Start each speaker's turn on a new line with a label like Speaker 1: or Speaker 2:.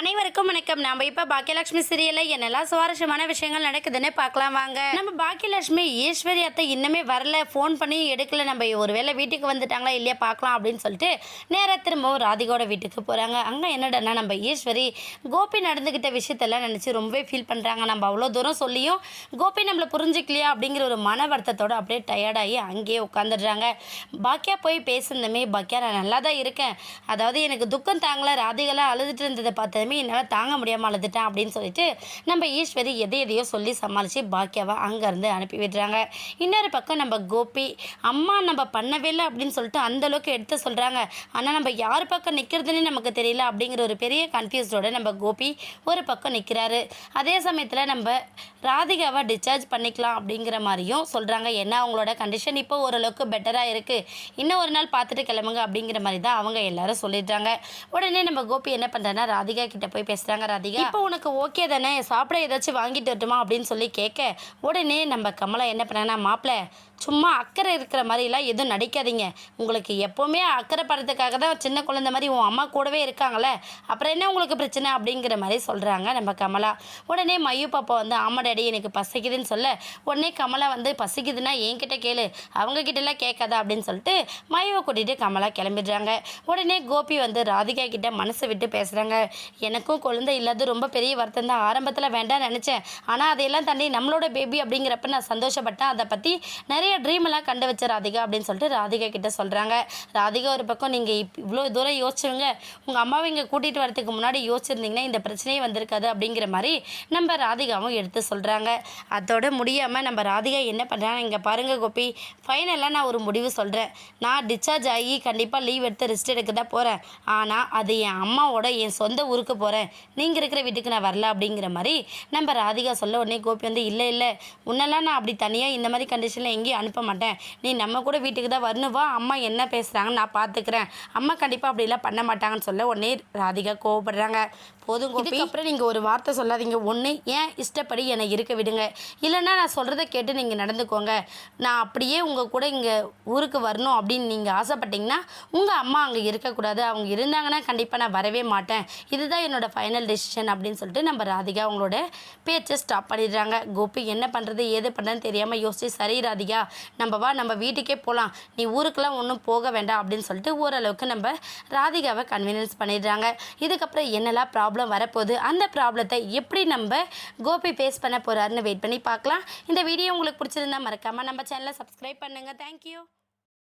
Speaker 1: அனைவருக்கும் வணக்கம். நம்ம இப்போ பாக்கியலட்சுமி சீரியலில் என்னெல்லாம் சுவாரஸ்யமான விஷயங்கள் நடக்குதுன்னு பார்க்கலாம் வாங்க. நம்ம பாக்கியலட்சுமி ஈஸ்வரி அத்தை இன்னுமே வரல, ஃபோன் பண்ணி எடுக்கல, நம்ம ஒருவேளை வீட்டுக்கு வந்துட்டாங்களா இல்லையா பார்க்கலாம் அப்படின்னு சொல்லிட்டு நேராக திரும்பவும் ராதிகாவோட வீட்டுக்கு போகிறாங்க. அங்கே என்னடனா நம்ம ஈஸ்வரி கோபி நடந்துக்கிட்ட விஷயத்தெல்லாம் நினச்சி ரொம்பவே ஃபீல் பண்ணுறாங்க. நம்ம அவ்வளோ தூரம் சொல்லியும் கோபி நம்மளை புரிஞ்சிக்கலையா அப்படிங்கிற ஒரு மன வருத்தத்தோடு அப்படியே டயர்டாகி அங்கேயே உட்காந்துடுறாங்க. பாக்கியா போய் பேசுனதுமே, பாக்கியா நான் நல்லா தான் இருக்கேன், அதாவது எனக்கு துக்கம் தாங்கலை, ராதிகளாக அழுதுட்டு இருந்ததை பார்த்து என்னால் தாங்க முடியாமல் அழுதுட்டேன் அப்படின்னு சொல்லிட்டு நம்ம ஈஸ்வரி எதையோ சொல்லி சமாளித்து பாக்கியாவை அங்கேருந்து அனுப்பி விடுறாங்க. இன்னொரு பக்கம் நம்ம கோபி அம்மா நம்ம பண்ணவே இல்லை அப்படின்னு சொல்லிட்டு அந்தளவுக்கு எடுத்து சொல்கிறாங்க. ஆனால் நம்ம யார் பக்கம் நிற்கிறதுன்னு நமக்கு தெரியல அப்படிங்கிற ஒரு பெரிய கன்ஃபியூஸ்டோடு நம்ம கோபி ஒரு பக்கம் நிற்கிறாரு. அதே சமயத்தில் நம்ம ராதிகாவை டிஸ்சார்ஜ் பண்ணிக்கலாம் அப்படிங்கிற மாதிரியும் சொல்கிறாங்க. ஏன்னா அவங்களோட கண்டிஷன் இப்போ ஓரளவுக்கு பெட்டராக இருக்குது, இன்னும் ஒரு நாள் பார்த்துட்டு கிளம்புங்க அப்படிங்கிற மாதிரி தான் அவங்க எல்லாரும் சொல்லிடுறாங்க. உடனே நம்ம கோபி என்ன பண்ணுறேன்னா ராதிகா கிட்ட போய் பேசுகிறாங்க. ராதிகா இப்போ உனக்கு ஓகே தானே, சாப்பிட ஏதாச்சும் வாங்கிட்டு வரட்டுமா அப்படின்னு சொல்லி கேட்க, உடனே நம்ம கமலா என்ன பண்ணாங்கன்னா, மாப்பிள்ளை சும்மா அக்கறை இருக்கிற மாதிரிலாம் எதுவும் நடிக்காதீங்க, உங்களுக்கு எப்போவுமே அக்கறை படுறதுக்காக தான் சின்ன குழந்தை மாதிரி உன் அம்மா கூடவே இருக்காங்களே, அப்புறம் என்ன உங்களுக்கு பிரச்சனை அப்படிங்கிற மாதிரி சொல்கிறாங்க நம்ம கமலா. உடனே மயூ பாப்பா வந்து ஆமா டேடி எனக்கு பசிக்குதுன்னு சொல்ல, உடனே கமலா வந்து பசிக்குதுன்னா என்கிட்ட கேளு, அவங்கக்கிட்டலாம் கேட்காதா அப்படின்னு சொல்லிட்டு மயூவை கூட்டிகிட்டு கமலா கிளம்பிடுறாங்க. உடனே கோபி வந்து ராதிகா கிட்ட மனசை விட்டு பேசுகிறாங்க. எனக்கும் குழந்தை இல்லாத ரொம்ப பெரிய வருத்தம் தான், ஆரம்பத்தில் வேண்டாம்னு நினச்சேன், ஆனால் அதையெல்லாம் தாண்டி நம்மளோட பேபி அப்படிங்கிறப்ப நான் சந்தோஷப்பட்டேன், அதை பற்றி நிறைய ட்ரீம் எல்லாம் கண்டு வச்ச ராதிகா அப்படின்னு சொல்லிட்டு ராதிகா கிட்ட சொல்கிறாங்க. ராதிகா ஒரு பக்கம் நீங்கள் இவ்வளோ தூரம் யோசிச்சுங்க, உங்கள் அம்மாவை இங்கே கூட்டிகிட்டு வரதுக்கு முன்னாடி யோசிச்சிருந்தீங்கன்னா இந்த பிரச்சனையே வந்திருக்காது அப்படிங்கிற மாதிரி நம்ம ராதிகாவும் எடுத்து சொல்கிறாங்க. அதோட முடியாமல் நம்ம ராதிகா என்ன பண்ணுறாங்க, இங்கே பாருங்கள் கோபி, ஃபைனலாக நான் ஒரு முடிவு சொல்கிறேன், நான் டிஸ்சார்ஜ் ஆகி கண்டிப்பாக லீவ் எடுத்து ரெஸ்ட் எடுக்க தான் போகிறேன், ஆனால் அது என் அம்மாவோட என் சொந்த ஊருக்கு போகிறேன், நீங்கள் இருக்கிற வீட்டுக்கு நான் வரல அப்படிங்கிற மாதிரி நம்ம ராதிகா சொல்ல, உடனே கோபி வந்து இல்லை உன்னெல்லாம் நான் அப்படி தனியாக இந்த மாதிரி கண்டிஷனில் எங்கேயும் அனுப்ப மாட்டேன், நீ நம்ம கூட வீட்டுக்கு தான் வரணும், வா அம்மா என்ன பேசுகிறாங்கன்னு நான் பார்த்துக்கிறேன், அம்மா கண்டிப்பாக அப்படிலாம் பண்ண மாட்டாங்கன்னு சொல்ல உடனே ராதிகா கோவப்படுறாங்க. போதும் கோபி, இதுக்கப்புறம் நீங்கள் ஒரு வார்த்தை சொல்லாதீங்க, ஒன்று ஏன் இஷ்டப்படி என்னை இருக்க விடுங்க, இல்லைன்னா நான் சொல்கிறத கேட்டு நீங்கள் நடந்துக்கோங்க, நான் அப்படியே உங்கள் கூட இங்கே ஊருக்கு வரணும் அப்படின்னு நீங்கள் ஆசைப்பட்டீங்கன்னா உங்கள் அம்மா அங்கே இருக்கக்கூடாது, அவங்க இருந்தாங்கன்னா கண்டிப்பாக நான் வரவே மாட்டேன், இதுதான் என்னோடய ஃபைனல் டெசிஷன் அப்படின்னு சொல்லிட்டு நம்ம ராதிகா அவங்களோட பேச்சை ஸ்டாப் பண்ணிடுறாங்க. கோபி என்ன பண்ணுறது ஏது பண்ணுறதுன்னு தெரியாமல் யோசிச்சு, சரி ராதிகா நம்ம வீட்டுக்கே போகலாம், நீ ஊருக்கெல்லாம் ஒன்றும் போக வேண்டாம் அப்படின்னு சொல்லிட்டு ஓரளவுக்கு நம்ம ராதிகாவை கன்வீனியன்ஸ் பண்ணிடுறாங்க. இதுக்கப்புறம் என்னெல்லாம் ப்ராப்ளம் வரப்போகுது, அந்த ப்ராப்ளத்தை எப்படி நம்ம கோபி ஃபேஸ் பண்ண போகிறாருன்னு வெயிட் பண்ணி பார்க்கலாம். இந்த வீடியோ உங்களுக்கு பிடிச்சிருந்தா மறக்காமல் நம்ம சேனலை சப்ஸ்கிரைப் பண்ணுங்கள். தேங்க்யூ.